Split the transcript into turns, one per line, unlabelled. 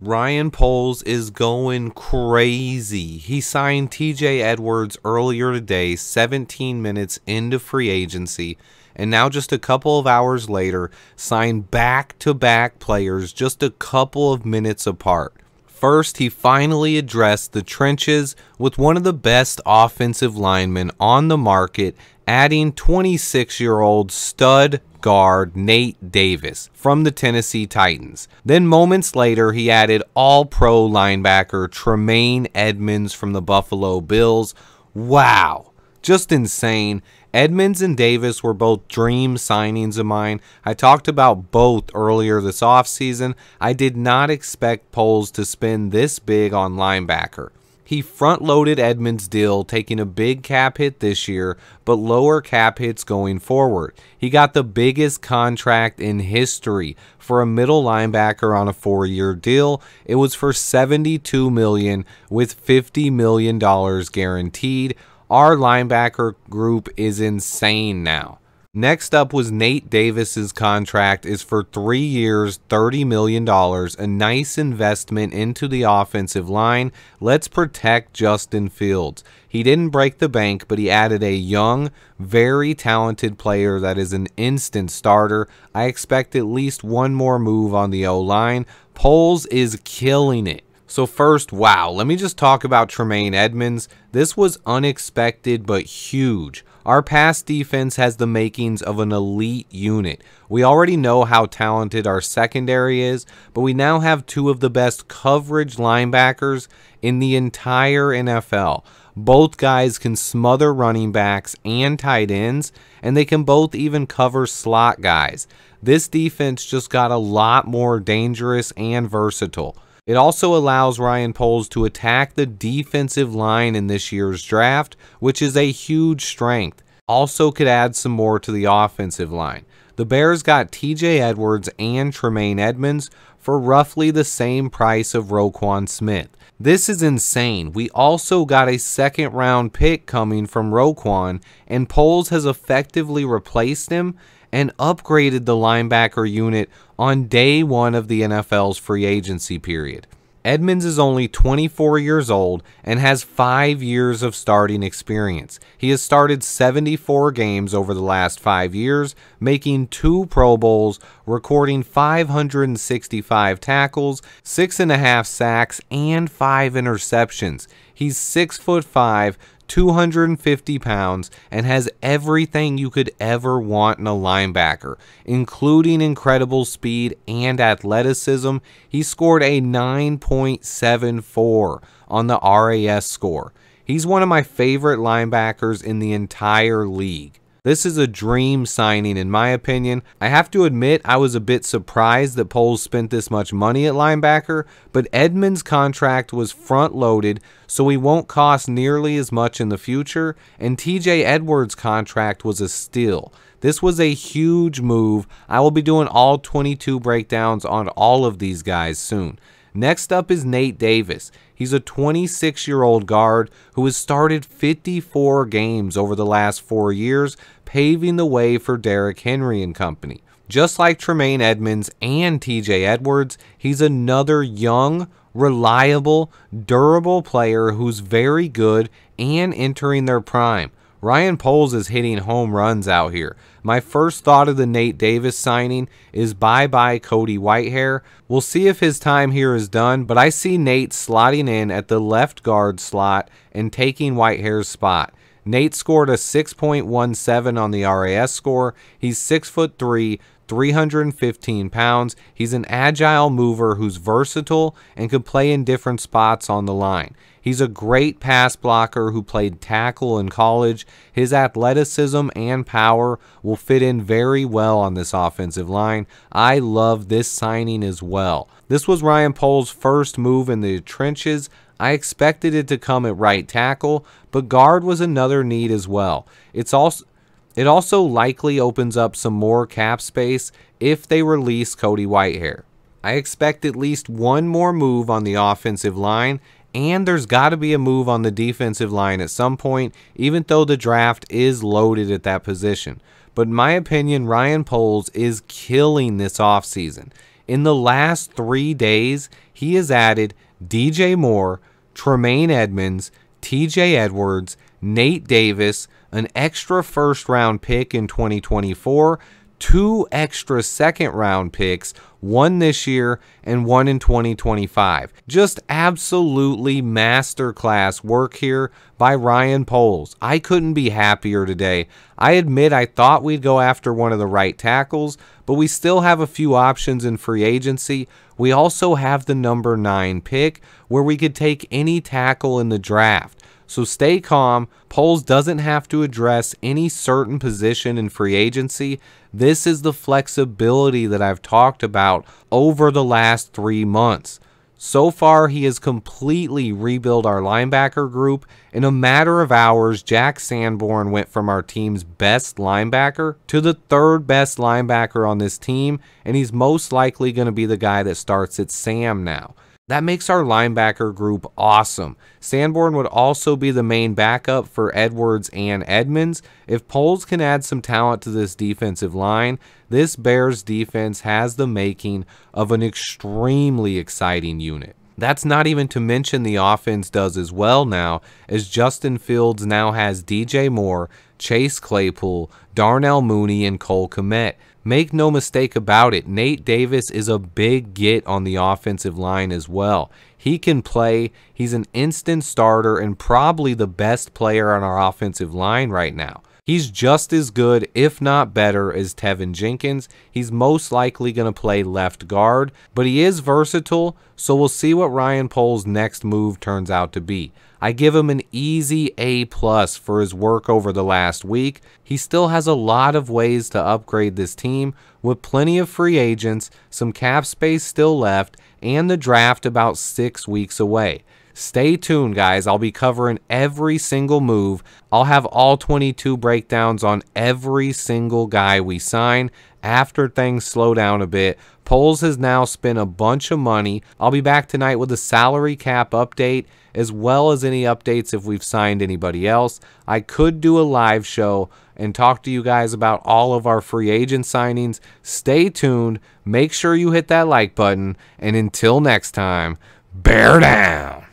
Ryan Poles is going crazy. He signed TJ Edwards earlier today, 17 minutes into free agency, and now just a couple of hours later, signed back-to-back players just a couple of minutes apart. First, he finally addressed the trenches with one of the best offensive linemen on the market, adding 26-year-old stud guard Nate Davis from the Tennessee Titans. Then moments later, he added all-pro linebacker Tremaine Edmunds from the Buffalo Bills. Wow, just insane. Edmunds and Davis were both dream signings of mine. I talked about both earlier this offseason. I did not expect Poles to spend this big on linebacker. He front-loaded Edmunds' deal, taking a big cap hit this year, but lower cap hits going forward. He got the biggest contract in history for a middle linebacker on a 4-year deal. It was for $72 million with $50 million guaranteed. Our linebacker group is insane now. Next up was Nate Davis's contract is for 3 years, $30 million, a nice investment into the offensive line. Let's protect Justin Fields. He didn't break the bank, but he added a young, very talented player that is an instant starter. I expect at least one more move on the O-line. Poles is killing it. So first, wow, let me just talk about Tremaine Edmunds. This was unexpected but huge. Our pass defense has the makings of an elite unit. We already know how talented our secondary is, but we now have two of the best coverage linebackers in the entire NFL. Both guys can smother running backs and tight ends, and they can both even cover slot guys. This defense just got a lot more dangerous and versatile. It also allows Ryan Poles to attack the defensive line in this year's draft, which is a huge strength. Also could add some more to the offensive line. The Bears got TJ Edwards and Tremaine Edmunds for roughly the same price of Roquan Smith. This is insane. We also got a second-round pick coming from Roquan, and Poles has effectively replaced him and upgraded the linebacker unit on day one of the NFL's free agency period. Edmunds is only 24 years old and has 5 years of starting experience. He has started 74 games over the last 5 years, making 2 Pro Bowls, recording 565 tackles, 6.5 sacks, and 5 interceptions. He's 6'5", 250 pounds, and has everything you could ever want in a linebacker, including incredible speed and athleticism. He scored a 9.74 on the RAS score. He's one of my favorite linebackers in the entire league. This is a dream signing in my opinion. I have to admit I was a bit surprised that Poles spent this much money at linebacker, but Edmunds' contract was front-loaded, so he won't cost nearly as much in the future, and TJ Edwards' contract was a steal. This was a huge move. I will be doing all 22 breakdowns on all of these guys soon. Next up is Nate Davis. He's a 26-year-old guard who has started 54 games over the last 4 years, paving the way for Derrick Henry and company. Just like Tremaine Edmunds and TJ Edwards, he's another young, reliable, durable player who's very good and entering their prime. Ryan Poles is hitting home runs out here. My first thought of the Nate Davis signing is bye-bye Cody Whitehair. We'll see if his time here is done, but I see Nate slotting in at the left guard slot and taking Whitehair's spot. Nate scored a 6.17 on the RAS score. He's 6'3", 315 pounds. He's an agile mover who's versatile and can play in different spots on the line. He's a great pass blocker who played tackle in college. His athleticism and power will fit in very well on this offensive line. I love this signing as well. This was Ryan Poles' first move in the trenches. I expected it to come at right tackle, but guard was another need as well. It also likely opens up some more cap space if they release Cody Whitehair. I expect at least one more move on the offensive line, and there's got to be a move on the defensive line at some point, even though the draft is loaded at that position. But in my opinion, Ryan Poles is killing this offseason. In the last 3 days, he has added DJ Moore, Tremaine Edmunds, TJ Edwards, Nate Davis, an extra first-round pick in 2024, 2 extra second-round picks, 1 this year and 1 in 2025. Just absolutely masterclass work here by Ryan Poles. I couldn't be happier today. I admit I thought we'd go after one of the right tackles, but we still have a few options in free agency. We also have the number 9 pick where we could take any tackle in the draft. So stay calm. Poles doesn't have to address any certain position in free agency. This is the flexibility that I've talked about over the last 3 months. So far, he has completely rebuilt our linebacker group. In a matter of hours, Jack Sanborn went from our team's best linebacker to the 3rd best linebacker on this team, and he's most likely going to be the guy that starts at Sam now. That makes our linebacker group awesome. Sanborn would also be the main backup for Edwards and Edmunds. If Poles can add some talent to this defensive line, this Bears defense has the making of an extremely exciting unit. That's not even to mention the offense does as well now, as Justin Fields now has DJ Moore, Chase Claypool, Darnell Mooney, and Cole Kmet. Make no mistake about it, Nate Davis is a big get on the offensive line as well. He can play. He's an instant starter and probably the best player on our offensive line right now. He's just as good, if not better, as Tevin Jenkins. He's most likely going to play left guard, but he is versatile, so we'll see what Ryan Poles' next move turns out to be. I give him an easy A+ for his work over the last week. He still has a lot of ways to upgrade this team with plenty of free agents, some cap space still left, and the draft about 6 weeks away. Stay tuned, guys. I'll be covering every single move. I'll have all 22 breakdowns on every single guy we sign after things slow down a bit. Poles has now spent a bunch of money. I'll be back tonight with a salary cap update, as well as any updates if we've signed anybody else. I could do a live show and talk to you guys about all of our free agent signings. Stay tuned. Make sure you hit that like button. And until next time, bear down.